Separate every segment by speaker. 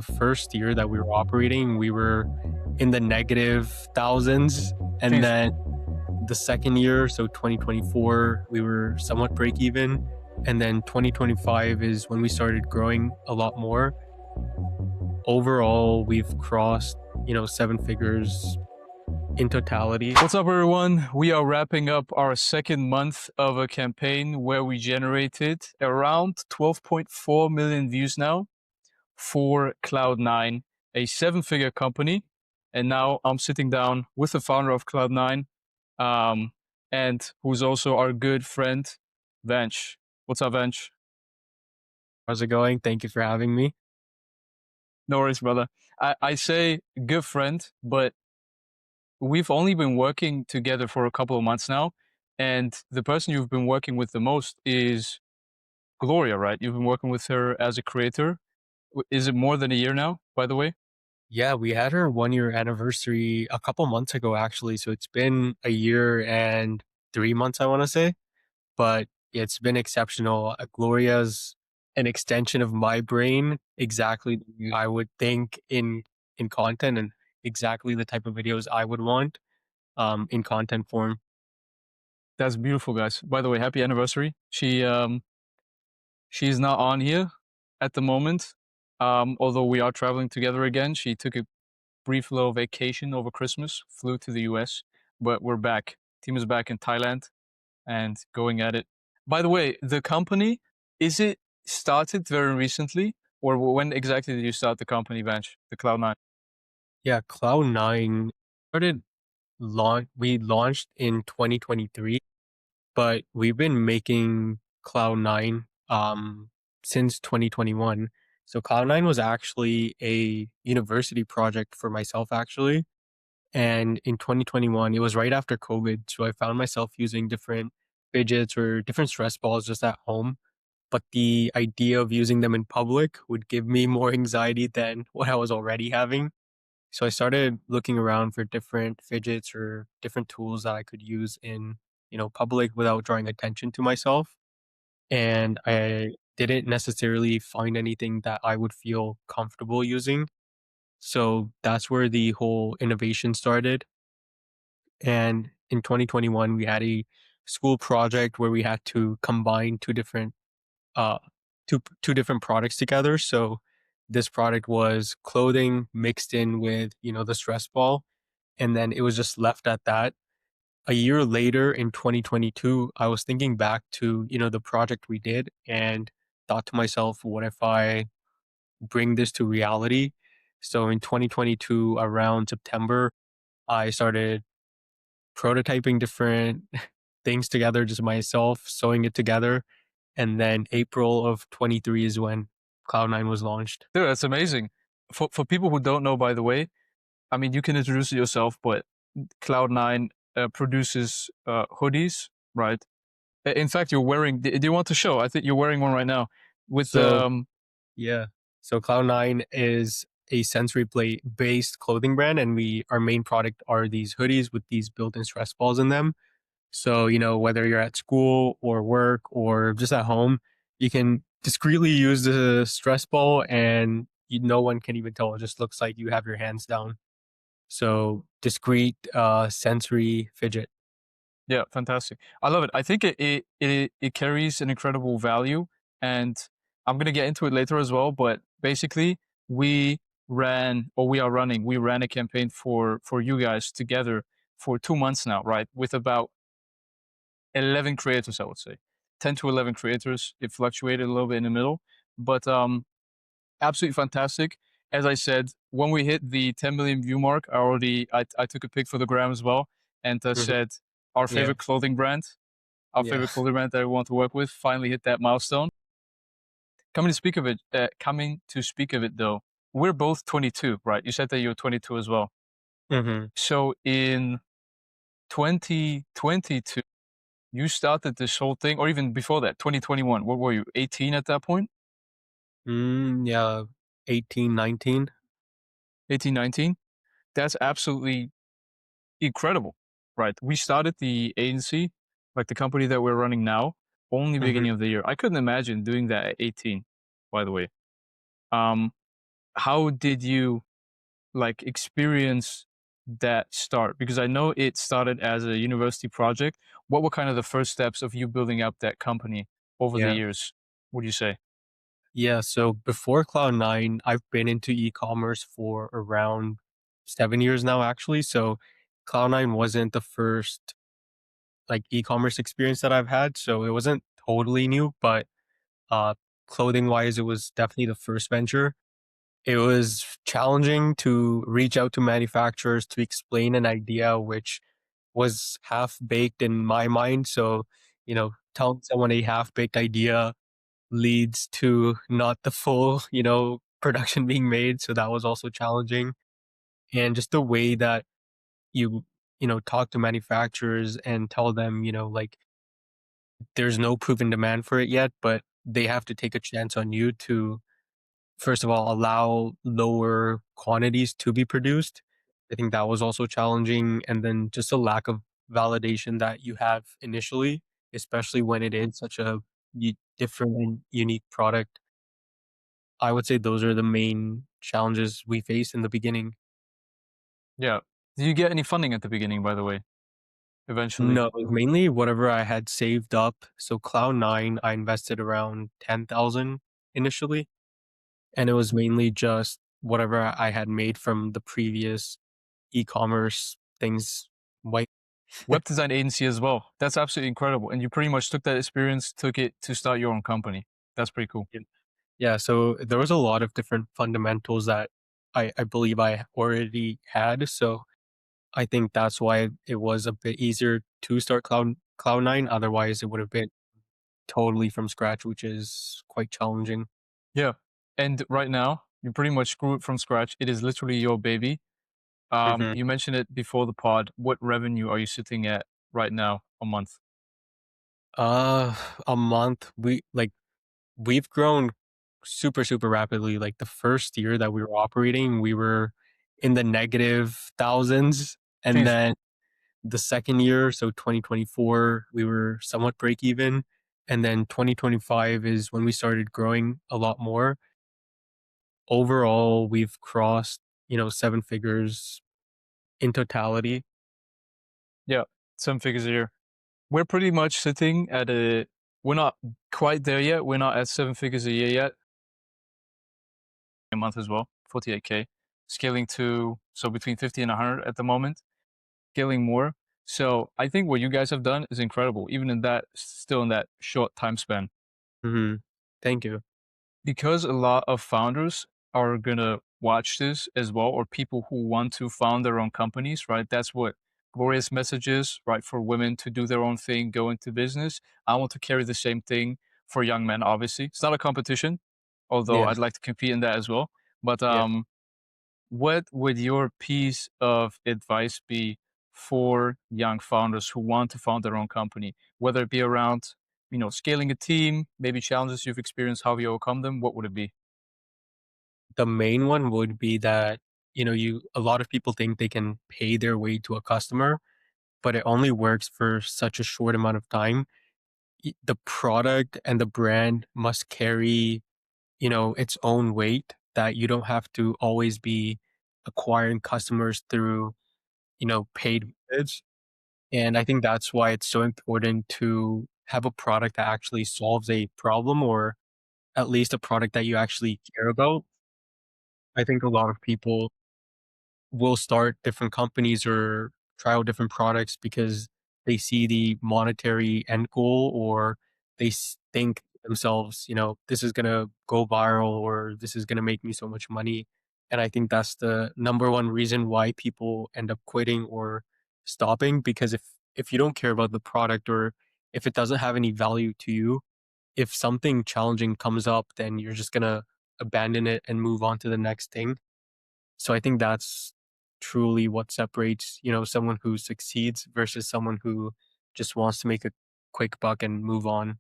Speaker 1: The first year that we were operating, we were in the negative thousands. And
Speaker 2: Jeez.
Speaker 1: then the second year, so 2024, we were somewhat break even. And then 2025 is when we started growing a lot more. Overall, we've crossed, seven figures in totality.
Speaker 2: What's up, everyone? We are wrapping up our second month of a campaign where we generated around 12.4 million views now for Cloud9, a seven-figure company. And now I'm sitting down with the founder of Cloud9, and who's also our good friend, Vansh. What's up, Vansh?
Speaker 1: How's it going? Thank you for having me.
Speaker 2: No worries, brother. I say good friend, but we've only been working together for a couple of months now. And the person you've been working with the most is Gloria, right? You've been working with her as a creator. Is it more than a year now, by the way?
Speaker 1: Yeah, we had our 1 year anniversary a couple months ago, actually. So it's been a year and 3 months, I want to say. But it's been exceptional. Gloria's an extension of my brain, exactly the way I would think in content and exactly the type of videos I would want in content form.
Speaker 2: That's beautiful, guys. By the way, happy anniversary. She's not on here at the moment. Although we are traveling together again. She took a brief little vacation over Christmas, flew to the US, but we're back. Team is back in Thailand and going at it. By the way, the company, is it started very recently, or when exactly did you start the company, Vanch, the Cloud9?
Speaker 1: Yeah, Cloud9 started we launched in 2023, but we've been making Cloud9 since 2021. So Cloud9 was actually a university project for myself, actually. And in 2021, it was right after COVID. So I found myself using different fidgets or different stress balls just at home. But the idea of using them in public would give me more anxiety than what I was already having. So I started looking around for different fidgets or different tools that I could use in, public without drawing attention to myself. And I didn't necessarily find anything that I would feel comfortable using. So that's where the whole innovation started. And in 2021, we had a school project where we had to combine uh, two different products together. So this product was clothing mixed in with, the stress ball. And then it was just left at that. A year later in 2022, I was thinking back to, the project we did and thought to myself, what if I bring this to reality? So in 2022, around September, I started prototyping different things together just myself, sewing it together. And then April of 23 is when Cloud9 was launched.
Speaker 2: Dude, that's amazing. For people who don't know, by the way, I mean, you can introduce yourself, but Cloud9 produces hoodies, right? In fact, you're wearing, do you want to show? I think you're wearing one right now with,
Speaker 1: So yeah. So Cloud9 is a sensory plate based clothing brand, and our main product are these hoodies with these built-in stress balls in them. So, whether you're at school or work or just at home, you can discreetly use the stress ball and no one can even tell. It just looks like you have your hands down. So discreet sensory fidget.
Speaker 2: yeah, fantastic. I love it. I think it carries an incredible value, and I'm going to get into it later as well. But basically, we we ran a campaign for you guys together for 2 months now, right? With about 11 creators, I would say 10 to 11 creators. It fluctuated a little bit in the middle, but absolutely fantastic. As I said, when we hit the 10 million view mark, I took a pic for the gram as well, and
Speaker 1: Mhm.
Speaker 2: said our
Speaker 1: Yeah.
Speaker 2: favorite clothing brand,
Speaker 1: Yeah.
Speaker 2: that we want to work with, finally hit that milestone. Coming to speak of it though, we're both 22, right? You said that you're 22 as well.
Speaker 1: hmm
Speaker 2: So in 2022, you started this whole thing, or even before that, 2021. What were you, 18 at that point?
Speaker 1: Yeah. 18, 19.
Speaker 2: 18, 19? That's absolutely incredible, right? We started the agency, like the company that we're running now, only beginning
Speaker 1: hmm
Speaker 2: of the year. I couldn't imagine doing that at 18, by the way. Um, how did you like experience that start? Because I know it started as a university project. What were kind of the first steps of you building up that company over the
Speaker 1: Yeah.
Speaker 2: years? Would you say?
Speaker 1: Yeah, so before Cloud9, I've been into e-commerce for around 7 years now, actually. So Cloud9 wasn't the first like e-commerce experience that I've had, so it wasn't totally new, but uh clothing wise, it was definitely the first venture. It was challenging to reach out to manufacturers to explain an idea which was half baked in my mind. So, telling someone a half baked idea leads to not the full, production being made. So that was also challenging. And just the way that you, talk to manufacturers and tell them, like there's no proven demand for it yet, but they have to take a chance on you to, first of all, allow lower quantities to be produced. I think that was also challenging. And then just a lack of validation that you have initially, especially when it is such a different and unique product. I would say those are the main challenges we face in the beginning.
Speaker 2: Yeah. Did you get any funding at the beginning, by the way? Eventually.
Speaker 1: No, it was mainly whatever I had saved up. So Cloud9, I invested around 10,000 initially, and it was mainly just whatever I had made from the previous e-commerce things. White.
Speaker 2: Web design agency as well. That's absolutely incredible. And you pretty much took that experience, took it to start your own company. That's pretty cool.
Speaker 1: Yeah, so there was a lot of different fundamentals that I believe I already had. So I think that's why it was a bit easier to start Cloud9. Otherwise, it would have been totally from scratch, which is quite challenging.
Speaker 2: Yeah. And right now, you pretty much grew it from scratch. It is literally your baby.
Speaker 1: Mhm.
Speaker 2: You mentioned it before the pod. What revenue are you sitting at right now a month?
Speaker 1: Uh, a month. We've grown super, super rapidly. Like the first year that we were operating, we were in the negative thousands. And
Speaker 2: Jeez.
Speaker 1: then the second year, so 2024, we were somewhat break even. And then 2025 is when we started growing a lot more. Overall, we've crossed, seven figures in totality.
Speaker 2: Yeah. Some figures a year. We're pretty much sitting at we're not quite there yet. We're not at seven figures a year yet. A month as well, 48K. Scaling to, so between 50 and 100 at the moment, scaling more. So I think what you guys have done is incredible, even in that, still in that short time span.
Speaker 1: Hmm. Thank you.
Speaker 2: Because a lot of founders are gonna watch this as well, or people who want to found their own companies, right? That's what Gloria's message is, right? For women to do their own thing, go into business. I want to carry the same thing for young men, obviously. It's not a competition, although
Speaker 1: Yeah.
Speaker 2: I'd like to compete in that as well. But
Speaker 1: Yeah.
Speaker 2: what would your piece of advice be for young founders who want to found their own company, whether it be around, scaling a team, maybe challenges you've experienced, how you overcome them? What would it be?
Speaker 1: The main one would be that, a lot of people think they can pay their way to a customer, but it only works for such a short amount of time. The product and the brand must carry, its own weight, that you don't have to always be acquiring customers through, paid methods. And I think that's why it's so important to have a product that actually solves a problem, or at least a product that you actually care about. I think a lot of people will start different companies or try out different products because they see the monetary end goal, or they think to themselves, this is going to go viral, or this is going to make me so much money. And I think that's the number one reason why people end up quitting or stopping, because if you don't care about the product, or if it doesn't have any value to you, if something challenging comes up, then you're just going to abandon it and move on to the next thing. So I think that's truly what separates, someone who succeeds versus someone who just wants to make a quick buck and move on.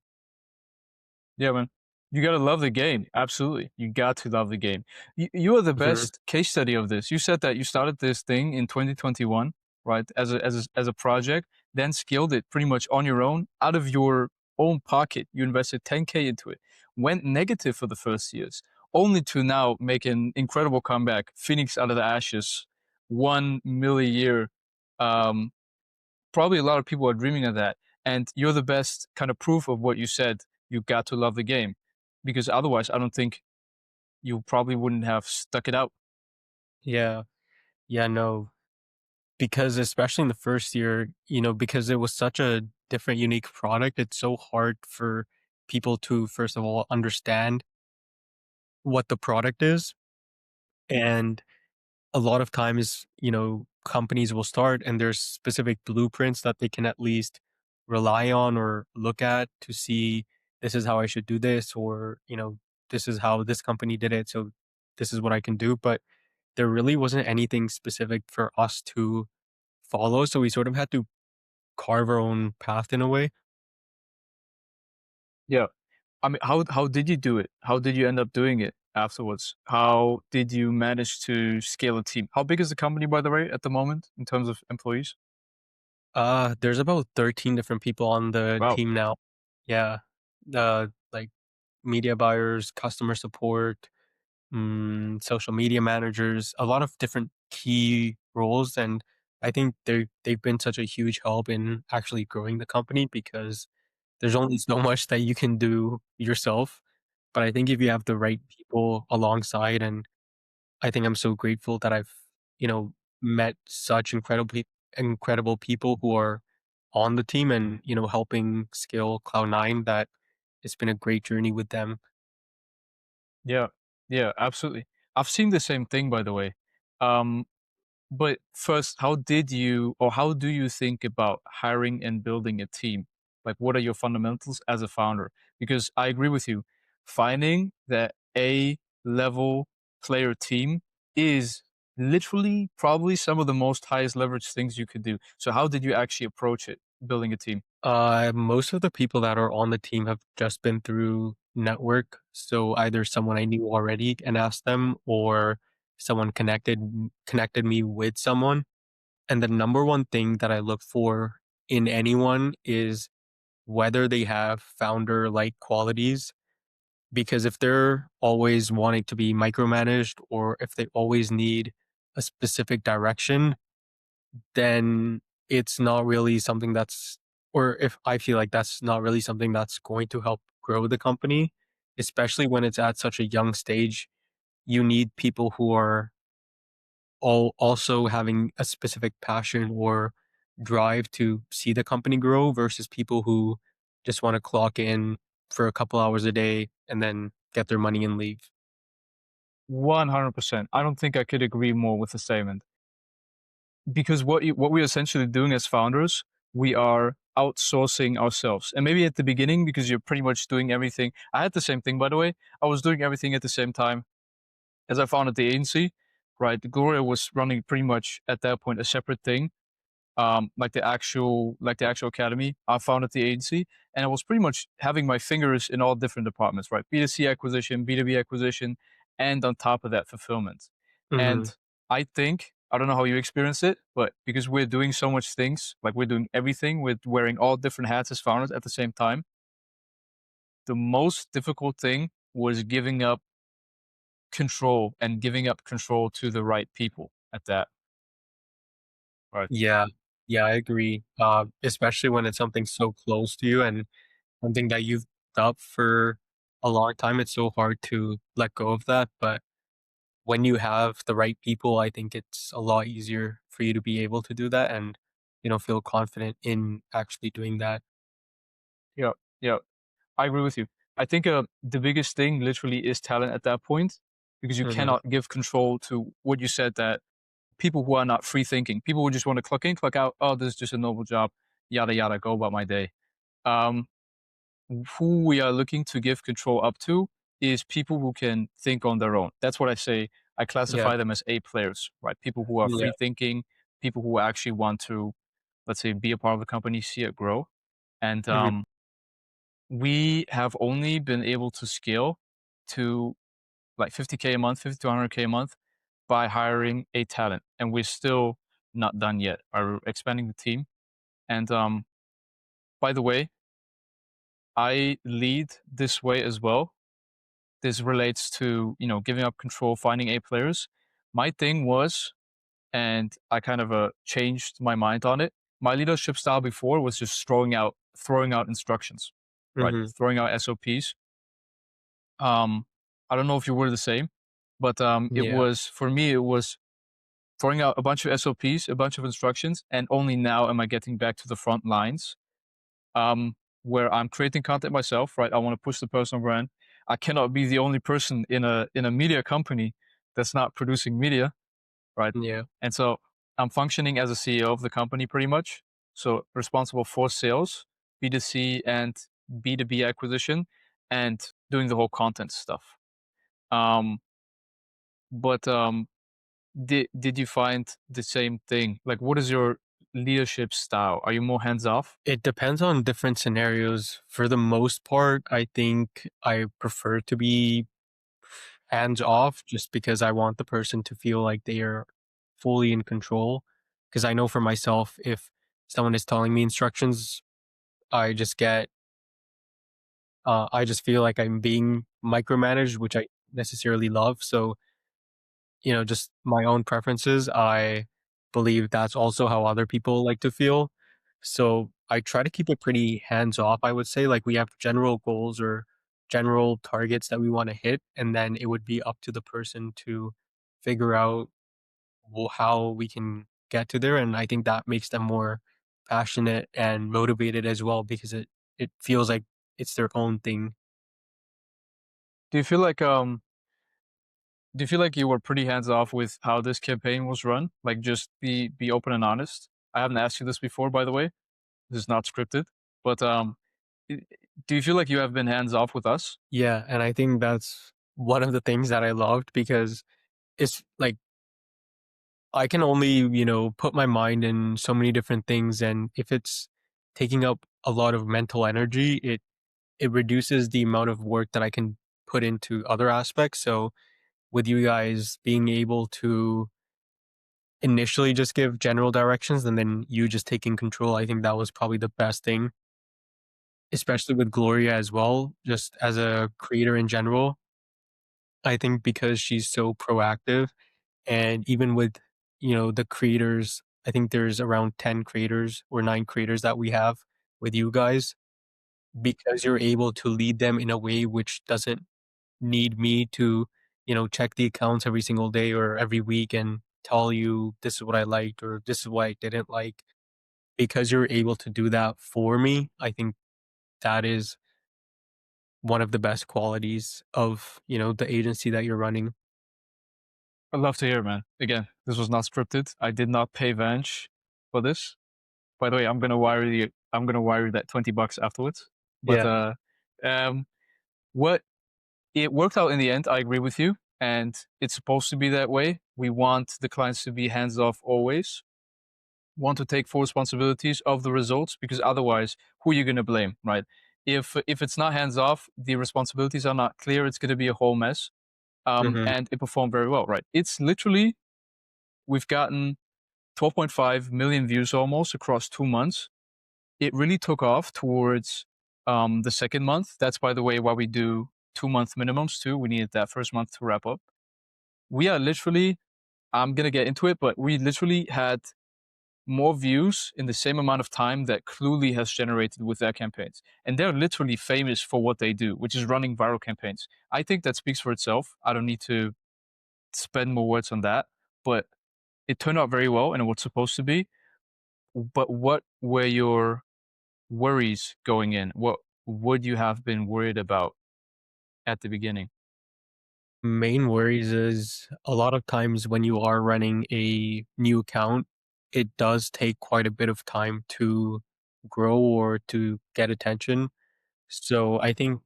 Speaker 2: Yeah, man. You gotta love the game. Absolutely. You got to love the game. You are the
Speaker 1: Mhm.
Speaker 2: best case study of this. You said that you started this thing in 2021, right? As a project, then scaled it pretty much on your own, out of your own pocket. You invested 10K into it, went negative for the first years, only to now make an incredible comeback, Phoenix out of the ashes, 1 million a year. Um, Probably a lot of people are dreaming of that, and you're the best kind of proof of what you said. You got to love the game, because otherwise, I don't think you probably wouldn't have stuck it out.
Speaker 1: Yeah. Yeah, no. Because especially in the first year, because it was such a different, unique product, it's so hard for people to, first of all, understand what the product is. And a lot of times, companies will start and there's specific blueprints that they can at least rely on or look at to see this is how I should do this, or, this is how this company did it. So this is what I can do. But there really wasn't anything specific for us to follow. So we sort of had to carve our own path in a way.
Speaker 2: Yeah. I mean, how did you do it? How did you end up doing it afterwards? How did you manage to scale a team? How big is the company, by the way, at the moment in terms of employees?
Speaker 1: There's about 13 different people on the
Speaker 2: Wow.
Speaker 1: team now. Yeah. Like media buyers, customer support, social media managers, a lot of different key roles. And I think they've been such a huge help in actually growing the company because there's only so much that you can do yourself. But I think if you have the right people alongside, and I think I'm so grateful that I've, you know, met such incredible people who are on the team and, helping scale Cloud9, that it's been a great journey with them.
Speaker 2: Yeah. Yeah, absolutely. I've seen the same thing, by the way. Um, But first, how did you or how do you think about hiring and building a team? Like, what are your fundamentals as a founder? Because I agree with you, finding that A level player team is literally probably some of the most highest leverage things you could do. So, how did you actually approach it, building a team?
Speaker 1: Most of the people that are on the team have just been through network. So either someone I knew already and asked them, or someone connected me with someone. And the number one thing that I look for in anyone is whether they have founder like qualities. Because if they're always wanting to be micromanaged, or if they always need a specific direction, then it's not really something that's, or if I feel like that's not really something that's going to help grow the company, especially when it's at such a young stage. You need people who are all also having a specific passion or drive to see the company grow, versus people who just want to clock in for a couple hours a day and then get their money and leave.
Speaker 2: 100%. I don't think I could agree more with the statement. Because what we're essentially doing as founders, we are outsourcing ourselves. And maybe at the beginning, because you're pretty much doing everything. I had the same thing, by the way. I was doing everything at the same time as I founded the agency, right? Gloria was running pretty much at that point a separate thing, like the actual academy. I founded the agency, and I was pretty much having my fingers in all different departments, right? B2C acquisition, B2B acquisition, and on top of that, fulfillment.
Speaker 1: Hmm.
Speaker 2: And I think I don't know how you experience it, but because we're doing so much things, like we're doing everything, we're wearing all different hats as founders at the same time. The most difficult thing was giving up control and giving up control to the right people at that. Right.
Speaker 1: Yeah, yeah, I agree. Especially when it's something so close to you and something that you've done for a long time, it's so hard to let go of that. But when you have the right people, I think it's a lot easier for you to be able to do that and, feel confident in actually doing that.
Speaker 2: Yeah. Yeah. I agree with you. I think the biggest thing literally is talent at that point, because you
Speaker 1: Hmm.
Speaker 2: cannot give control to what you said, that people who are not free thinking, people who just want to clock in, clock out. Oh, this is just a normal job, yada yada. Go about my day. Um, who we are looking to give control up to is people who can think on their own. That's what I say. I
Speaker 1: Yeah,
Speaker 2: classify them as A players, right? People who are
Speaker 1: yeah,
Speaker 2: free thinking, people who actually want to, let's say, be a part of the company, see it grow. And
Speaker 1: hmm,
Speaker 2: we have only been able to scale to like 50K a month, 50 to 100K a month by hiring a talent. And we're still not done yet. We're expanding the team. And by the way, I lead this way as well. this relates to, giving up control, finding A players. My thing was, and I kind of changed my mind on it. My leadership style before was just throwing out instructions, right?
Speaker 1: Mhm.
Speaker 2: Throwing out SOPs. Um, I don't know if you were the same, but it
Speaker 1: Yeah.
Speaker 2: was for me. It was throwing out a bunch of SOPs, a bunch of instructions, and only now am I getting back to the front lines, where I'm creating content myself. Right, I want to push the personal brand. I cannot be the only person in a media company that's not producing media, right?
Speaker 1: Yeah.
Speaker 2: And so I'm functioning as a CEO of the company pretty much. So responsible for sales, B2C and B2B acquisition, and doing the whole content stuff. Um, but did you find the same thing? Like, what is your leadership style? Are you more hands off?
Speaker 1: It depends on different scenarios. For the most part, I think I prefer to be hands off just because I want the person to feel like they are fully in control. Because I know for myself, if someone is telling me instructions, I just get, I just feel like I'm being micromanaged, which I necessarily love. So, just my own preferences, I believe that's also how other people like to feel. So I try to keep it pretty hands off, I would say. Like we have general goals or general targets that we want to hit, and then it would be up to the person to figure out how we can get to there. And I think that makes them more passionate and motivated as well because it feels like it's their own thing.
Speaker 2: Do you feel like do you feel like you were pretty hands off with how this campaign was run? Like, just be open and honest. I haven't asked you this before, by the way. This is not scripted, but i- do you feel like you have been hands off with us?
Speaker 1: Yeah, and I think that's one of the things that I loved because it's like I can only, put my mind in so many different things, and if it's taking up a lot of mental energy, it reduces the amount of work that I can put into other aspects. So with you guys being able to initially just give general directions and then you just taking control, I think that was probably the best thing, especially with Gloria as well, just as a creator in general. I think because she's so proactive and even with, the creators, I think there's around 10 creators or 9 creators that we have with you guys, because you're able to lead them in a way which doesn't need me to, check the accounts every single day or every week and tell you this is what I liked or this is what I didn't like. Because you're able to do that for me, I think that is one of the best qualities of, the agency that you're running.
Speaker 2: I'd love to hear, man. Again, this was not scripted. I did not pay Vanch for this. By the way, I'm gonna wire you that $20 afterwards. But
Speaker 1: Yeah.
Speaker 2: um, what it worked out in the end. I agree with you, and it's supposed to be that way. We want the clients to be hands off always. Want to take full responsibilities of the results, because otherwise, who are you gonna blame, right? If it's not hands off, the responsibilities are not clear. It's gonna be a whole mess.
Speaker 1: Mhm.
Speaker 2: And it performed very well, right? It's literally, we've gotten 12.5 million views almost across 2 months. It really took off towards the second month. That's, by the way, why we do 2 month minimums too. We needed that first month to wrap up. We are literally, I'm going to get into it, but we literally had more views in the same amount of time that Cluely has generated with their campaigns. And they're literally famous for what they do, which is running viral campaigns. I think that speaks for itself. I don't need to spend more words on that, but it turned out very well and it was supposed to be. But what were your worries going in? What would you have been worried about at the beginning?
Speaker 1: Main worries is a lot of times when you are running a new account, it does take quite a bit of time to grow or to get attention. So I think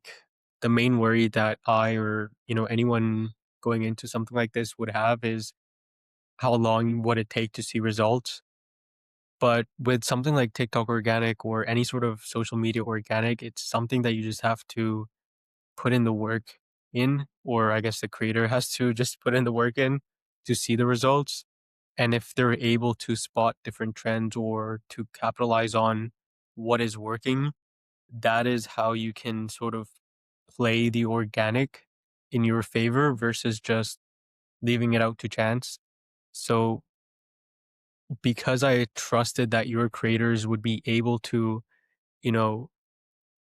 Speaker 1: the main worry that I or, anyone going into something like this would have is how long would it take to see results? But with something like TikTok organic or any sort of social media organic, it's something that you just have to put in the work in, or I guess the creator has to just put in the work in to see the results. And if they're able to spot different trends or to capitalize on what is working, that is how you can sort of play the organic in your favor versus just leaving it out to chance. So because I trusted that your creators would be able to, you know,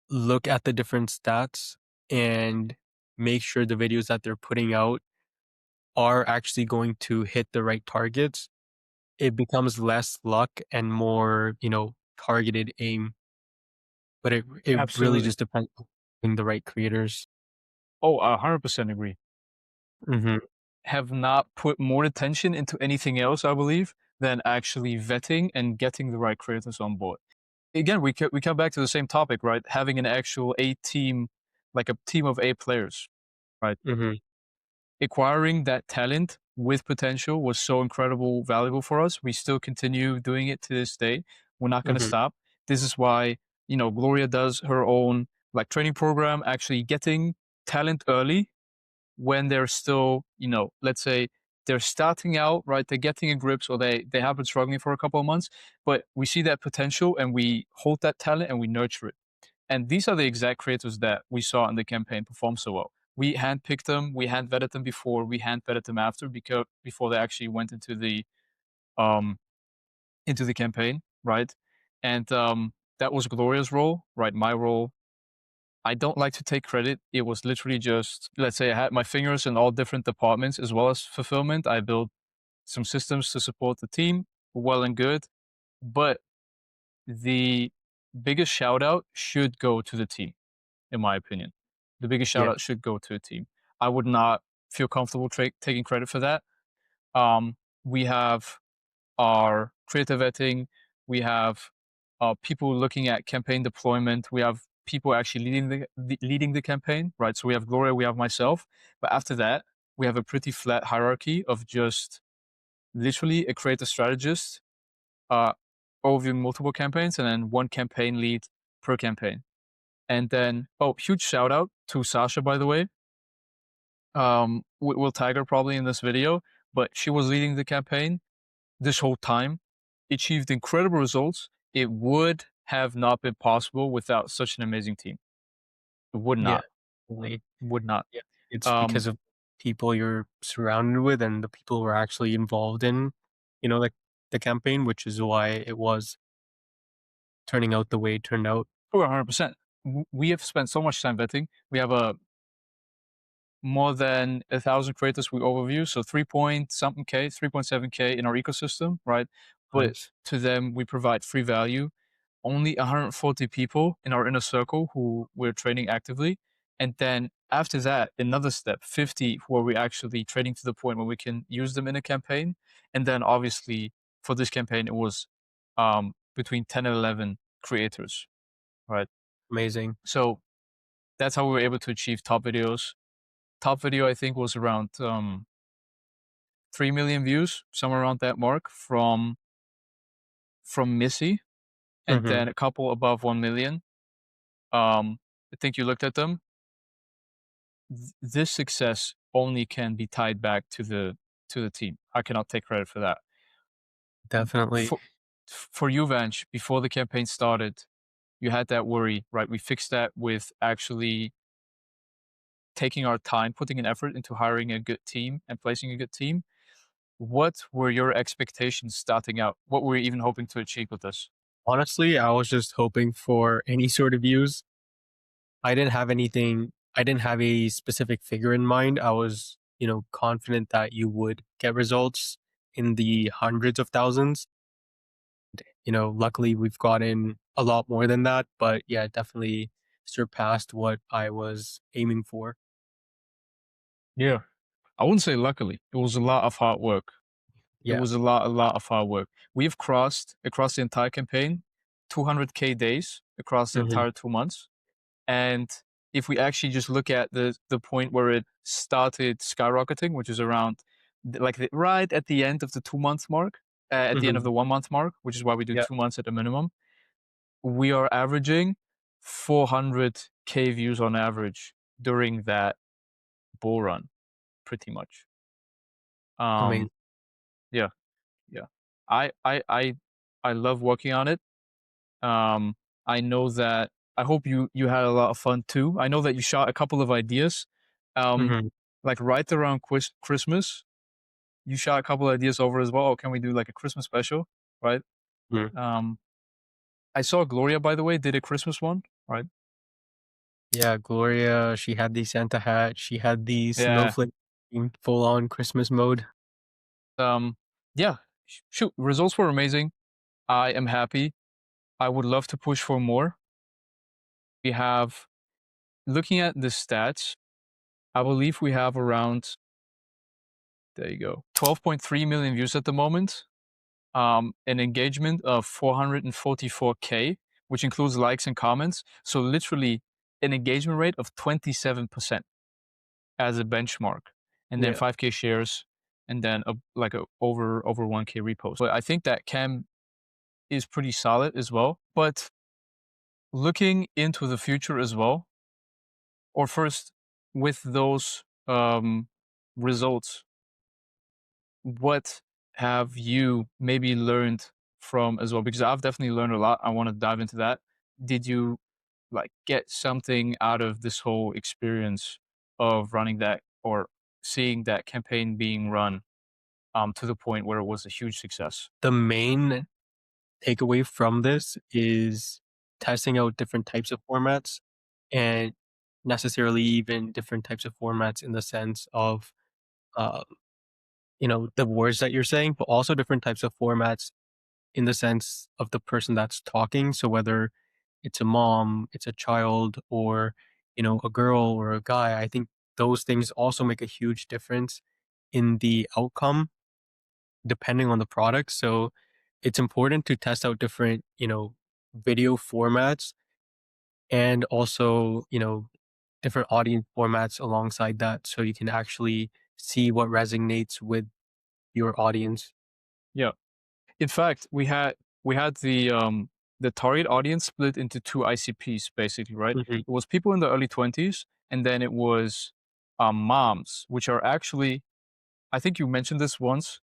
Speaker 1: look at the different stats and make sure the videos that they're putting out are actually going to hit the right targets, it becomes less luck and more, targeted aim. But it really
Speaker 2: Absolutely.
Speaker 1: just depends on the right creators.
Speaker 2: Oh, 100% agree.
Speaker 1: Mhm,
Speaker 2: Have not put more attention into anything else, I believe, than actually vetting and getting the right creators on board. Again, we come back to the same topic, right? Having an actual A team, like a team of A players, right?
Speaker 1: mhm,
Speaker 2: Acquiring that talent with potential was so incredible valuable for us. We still continue doing it to this day. We're not going to
Speaker 1: mhm.
Speaker 2: stop. This is why, Gloria does her own like training program, actually getting talent early when they're still, let's say they're starting out, right? They're getting in grips or they have been struggling for a couple of months, but we see that potential and we hold that talent and we nurture it. And these are the exact creators that we saw in the campaign perform so well. We handpicked them, we hand vetted them before, we hand vetted them after because before they actually went um into the campaign, right? And that was Gloria's role, right? My role. I don't like to take credit. It was literally just, let's say I had my fingers in all different departments as well as fulfillment. I built some systems to support the team, well and good. But the biggest shout out should go to the team, in my opinion. The biggest shout
Speaker 1: Yeah,
Speaker 2: out should go to the team. I would not feel comfortable taking credit for that. We have our creative vetting. We have people looking at campaign deployment. We have people actually leading the campaign, right? So we have Gloria, we have myself. But after that, we have a pretty flat hierarchy of just literally a creative strategist uh, overviewing multiple campaigns and then one campaign lead per campaign. And then, oh, huge shout out to Sasha, by the way. We'll tag her probably in this video, but she was leading the campaign this whole time, achieved incredible results. It would have not been possible without such an amazing team. It would
Speaker 1: yeah,
Speaker 2: not.
Speaker 1: definitely.
Speaker 2: Would not.
Speaker 1: Yeah, it's
Speaker 2: Um,
Speaker 1: because of people you're surrounded with and the people who are actually involved in, like the campaign, which is why it was turning out the way it turned out.
Speaker 2: 100%. We have spent so much time vetting. We have a more than 1,000 creators we overview, so 3 point something K, 3.7K in our ecosystem, right? But
Speaker 1: Nice.
Speaker 2: to them, we provide free value. Only 140 people in our inner circle who we're training actively. And then after that, another step, 50 who are we actually training to the point where we can use them in a campaign. And then obviously for this campaign, it was between 10 and 11 creators, right?
Speaker 1: Amazing.
Speaker 2: So that's how we were able to achieve top videos. Top video, I think, was around 3 million views, somewhere around that mark from Missy, and
Speaker 1: Mhm.
Speaker 2: then a couple above 1 million. I think you looked at them. This success only can be tied back to the team. I cannot take credit for that.
Speaker 1: Definitely.
Speaker 2: For you, Vanch, before the campaign started, you had that worry, right? We fixed that with actually taking our time, putting an effort into hiring a good team and placing a good team. What were your expectations starting out? What were you even hoping to achieve with this?
Speaker 1: Honestly, I was just hoping for any sort of views. I didn't have a specific figure in mind. I was, confident that you would get results in the hundreds of thousands. Luckily we've gotten a lot more than that, but yeah, definitely surpassed what I was aiming for.
Speaker 2: Yeah. I wouldn't say luckily. It was a lot of hard work. It
Speaker 1: Yeah.
Speaker 2: was a lot of hard work. We've crossed across the entire campaign 200K days across the
Speaker 1: Mhm.
Speaker 2: entire 2 months. And if we actually just look at the point where it started skyrocketing, which is around right at the end of the 2 month mark, at the end of
Speaker 1: Mhm.
Speaker 2: the 1 month mark, which is why we do
Speaker 1: Yeah.
Speaker 2: 2 months at a minimum, we are averaging 400K views on average during that bull run, pretty much.
Speaker 1: Amazing.
Speaker 2: Um, yeah, yeah. I I I I love working on it. Um, I know that I hope you had a lot of fun too. I know that you shot a couple of ideas. Um,
Speaker 1: Mhm.
Speaker 2: like right around Christmas, you shot a couple ideas over as well. Oh, can we do like a Christmas special, right?
Speaker 1: Mhm.
Speaker 2: Um, I saw Gloria, by the way, did a Christmas one, right?
Speaker 1: Yeah, Gloria, she had the Santa hat, she had the
Speaker 2: Yeah.
Speaker 1: snowflake in full on Christmas mode.
Speaker 2: Um, yeah. Shoot, results were amazing. I am happy. I would love to push for more. We have, looking at the stats, I believe we have around, there you go, 12.3 million views at the moment. An engagement of 444K, which includes likes and comments. So literally an engagement rate of 27% as a benchmark, and then
Speaker 1: Yeah.
Speaker 2: 5K shares, and then over 1K repost. But I think that cam is pretty solid as well. But looking into the future as well, or first with those results, what have you maybe learned from as well? Because I've definitely learned a lot. I want to dive into that. Did you like get something out of this whole experience of running that or seeing that campaign being run to the point where it was a huge success?
Speaker 1: The main takeaway from this is testing out different types of formats and necessarily even different types of formats in the sense of, um, the words that you're saying, but also different types of formats in the sense of the person that's talking. So whether it's a mom, it's a child, or, a girl or a guy, I think those things also make a huge difference in the outcome depending on the product. So it's important to test out different, video formats and also, different audience formats alongside that so you can actually see what resonates with your audience.
Speaker 2: Yeah. In fact, we had the target audience split into two ICPs basically, right?
Speaker 1: Mhm,
Speaker 2: It was people in the early 20s, and then it was moms, which are actually, I think you mentioned this once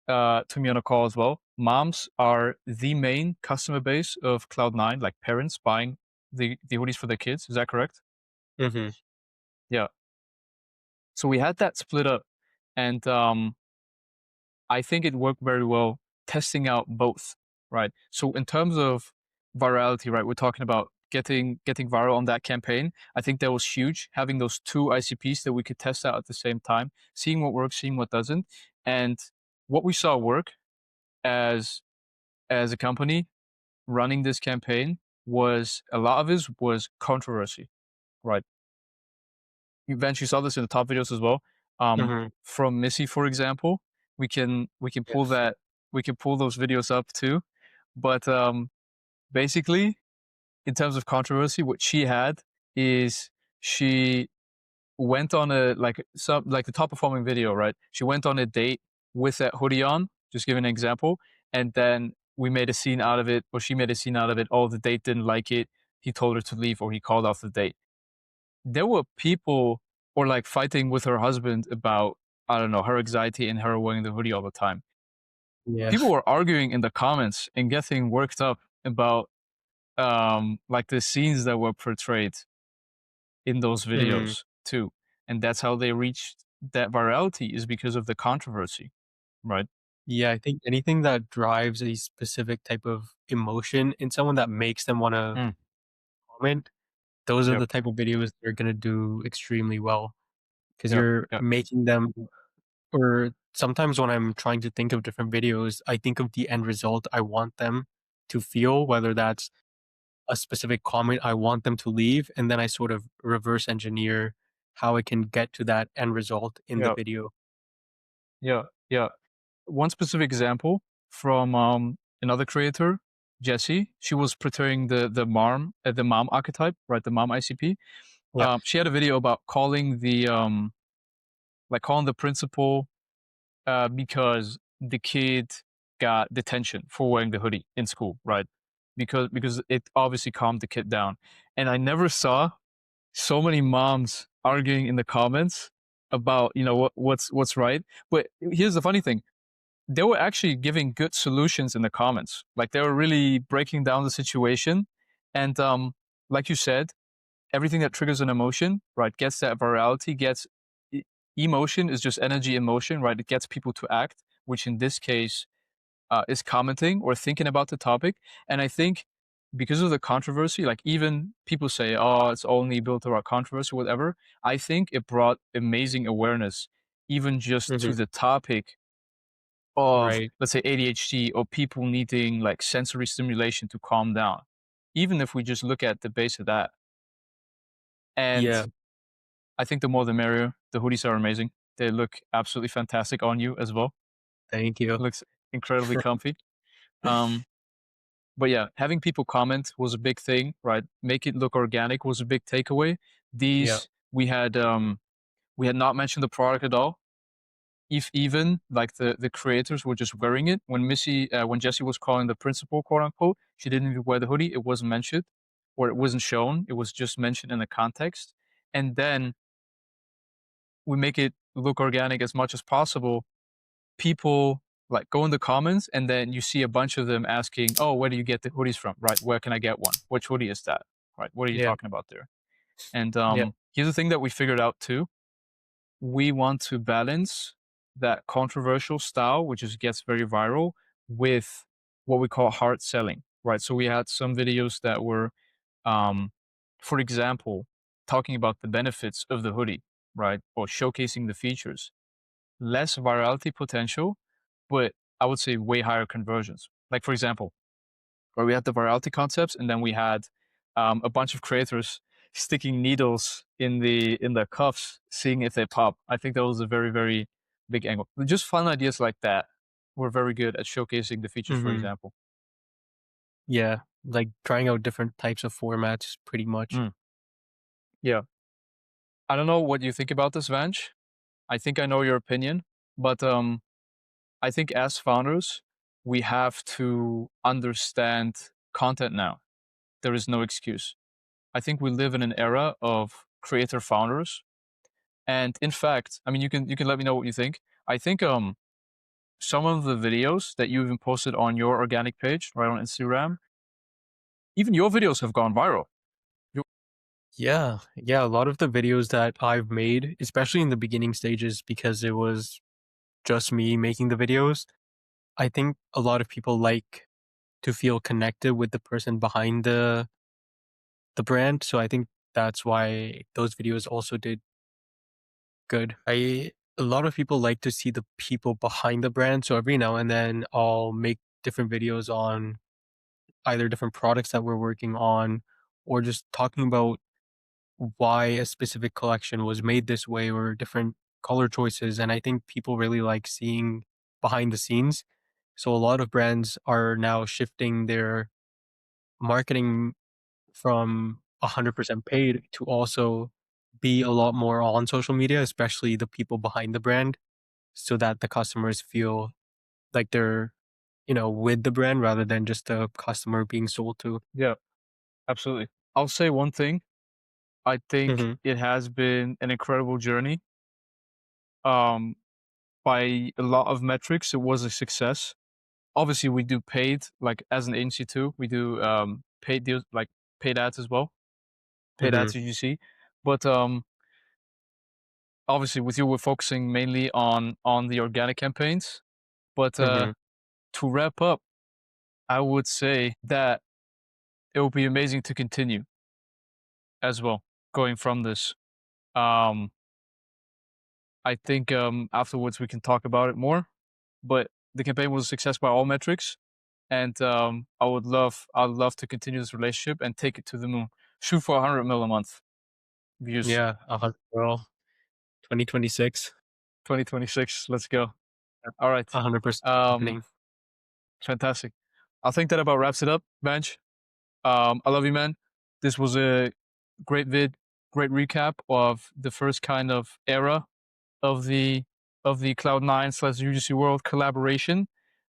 Speaker 2: to me on a call as well. Moms are the main customer base of Cloud9, like parents buying the hoodies for their kids. Is that correct?
Speaker 1: mhm.
Speaker 2: Yeah. So we had that split up, and I think it worked very well testing out both, right? So in terms of virality, right, we're talking about getting viral on that campaign. I think that was huge, having those two ICPs that we could test out at the same time, seeing what works, seeing what doesn't. And what we saw work as a company running this campaign was a lot of it was controversy, right? You eventually saw this in the top videos as well.
Speaker 1: Mhm.
Speaker 2: From Missy, for example, we can pull
Speaker 1: Yes.
Speaker 2: that we can pull those videos up too. But basically, in terms of controversy, what she had is she went on a like the top performing video, right? She went on a date with that hoodie on, just giving an example, and then we made a scene out of it, or she made a scene out of it. Oh, the date didn't like it. He told her to leave, or he called off the date. There were people or like fighting with her husband about, I don't know, her anxiety and her wearing the hoodie all the time.
Speaker 1: Yeah.
Speaker 2: People were arguing in the comments and getting worked up about like the scenes that were portrayed in those
Speaker 1: Mhm.
Speaker 2: videos too. And that's how they reached that virality, is because of the controversy, right?
Speaker 1: Yeah, I think anything that drives a specific type of emotion in someone that makes them wanna
Speaker 2: Mm,
Speaker 1: comment, those are
Speaker 2: yep,
Speaker 1: the type of videos that are gonna do extremely well because 'cause
Speaker 2: yep,
Speaker 1: you're
Speaker 2: yep,
Speaker 1: making them or sometimes when I'm trying to think of different videos, I think of the end result I want them to feel, whether that's a specific comment I want them to leave, and then I sort of reverse engineer how I can get to that end result in the
Speaker 2: yep,
Speaker 1: video.
Speaker 2: yeah, yeah. One specific example from another creator, Jessie. She was portraying the mom archetype, right? The mom ICP.
Speaker 1: Yeah.
Speaker 2: She had a video about calling the principal because the kid got detention for wearing the hoodie in school, right? Because it obviously calmed the kid down. And I never saw so many moms arguing in the comments about what's right. But here's the funny thing: they were actually giving good solutions in the comments. Like they were really breaking down the situation, and like you said, everything that triggers an emotion, right, gets that virality, gets emotion is just energy in motion, right? It gets people to act, which in this case is commenting or thinking about the topic. And I think because of the controversy, like even people say, oh, it's only built around controversy, whatever. I think it brought amazing awareness, even just to
Speaker 1: Mhm.
Speaker 2: the topic of,
Speaker 1: Right.
Speaker 2: let's say, ADHD or people needing like sensory stimulation to calm down. Even if we just look at the base of that. And
Speaker 1: Yeah.
Speaker 2: I think the more the merrier. The hoodies are amazing. They look absolutely fantastic on you as well.
Speaker 1: Thank you.
Speaker 2: Looks incredibly comfy. Um, But yeah, having people comment was a big thing, right? Make it look organic was a big takeaway.
Speaker 1: Yeah.
Speaker 2: These we had not mentioned the product at all. If even like the creators were just wearing it when Jessie was calling the principal quote unquote, she didn't even wear the hoodie. It wasn't mentioned, or it wasn't shown. It was just mentioned in the context, and then we make it look organic as much as possible. People like go in the comments and then you see a bunch of them asking, "Oh, where do you get the hoodies from? Right? Where can I get one? Which hoodie is that? Right? What are you
Speaker 1: Yeah.
Speaker 2: talking about there?" And
Speaker 1: Yeah.
Speaker 2: here's the thing that we figured out too. We want to balance that controversial style, which just gets very viral, with what we call hard selling. Right? So we had some videos that were, um, for example, talking about the benefits of the hoodie, right, or showcasing the features. Less virality potential, but I would say way higher conversions. Like for example, where we had the virality concepts, and then we had a bunch of creators sticking needles in their cuffs, seeing if they pop. I think that was a very big angle. Just fun ideas like that were very good at showcasing the features. For
Speaker 1: Mhm.
Speaker 2: example,
Speaker 1: Yeah. Like trying out different types of formats pretty much.
Speaker 2: mm. Yeah, I don't know what you think about this, Vanch. I think I know your opinion, but I think as founders, we have to understand content now. There is no excuse. I think we live in an era of creator founders. And in fact, I mean you can let me know what you think. I think some of the videos that you even posted on your organic page, right on Instagram, even your videos have gone viral. You
Speaker 1: Yeah. Yeah. A lot of the videos that I've made, especially in the beginning stages, because it was just me making the videos, I think a lot of people like to feel connected with the person behind the brand. So I think that's why those videos also did good. A lot of people like to see the people behind the brand. So every now and then I'll make different videos on either different products that we're working on or just talking about why a specific collection was made this way or different color choices. And I think people really like seeing behind the scenes. So a lot of brands are now shifting their marketing from 100% paid to also be a lot more on social media, especially the people behind the brand, so that the customers feel like they're, with the brand rather than just a customer being sold to.
Speaker 2: Yeah, absolutely. I'll say one thing. I think
Speaker 1: Mhm.
Speaker 2: it has been an incredible journey. Um, by a lot of metrics, it was a success. Obviously, we do paid, like as an agency too. We do paid deals, like paid ads as well. Paid
Speaker 1: Mhm.
Speaker 2: ads, as you see. But obviously, with you, we're focusing mainly on the organic campaigns. But
Speaker 1: Mhm.
Speaker 2: to wrap up, I would say that it would be amazing to continue as well going from this. Um, I think afterwards we can talk about it more. But the campaign was a success by all metrics, and I'd love to continue this relationship and take it to the moon. Shoot for 100 mil a month views.
Speaker 1: Yeah, well, 2026,
Speaker 2: 2026. Let's go. All right.
Speaker 1: 100%
Speaker 2: Um,
Speaker 1: happening.
Speaker 2: fantastic. I think that about wraps it up, Bench. I love you, man. This was a great great recap of the first kind of era of the Cloud9 slash UGC World collaboration.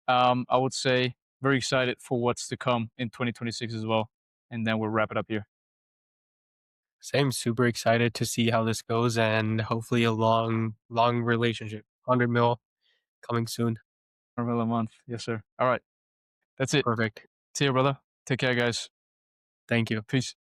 Speaker 2: I would say very excited for what's to come in 2026 as well. And then we'll wrap it up here.
Speaker 1: Same, super excited to see how this goes and hopefully a long, long relationship. 100 mil coming soon.
Speaker 2: Marvel a month. Yes, sir. All right. That's it.
Speaker 1: Perfect.
Speaker 2: See you, brother. Take care, guys.
Speaker 1: Thank you.
Speaker 2: Peace.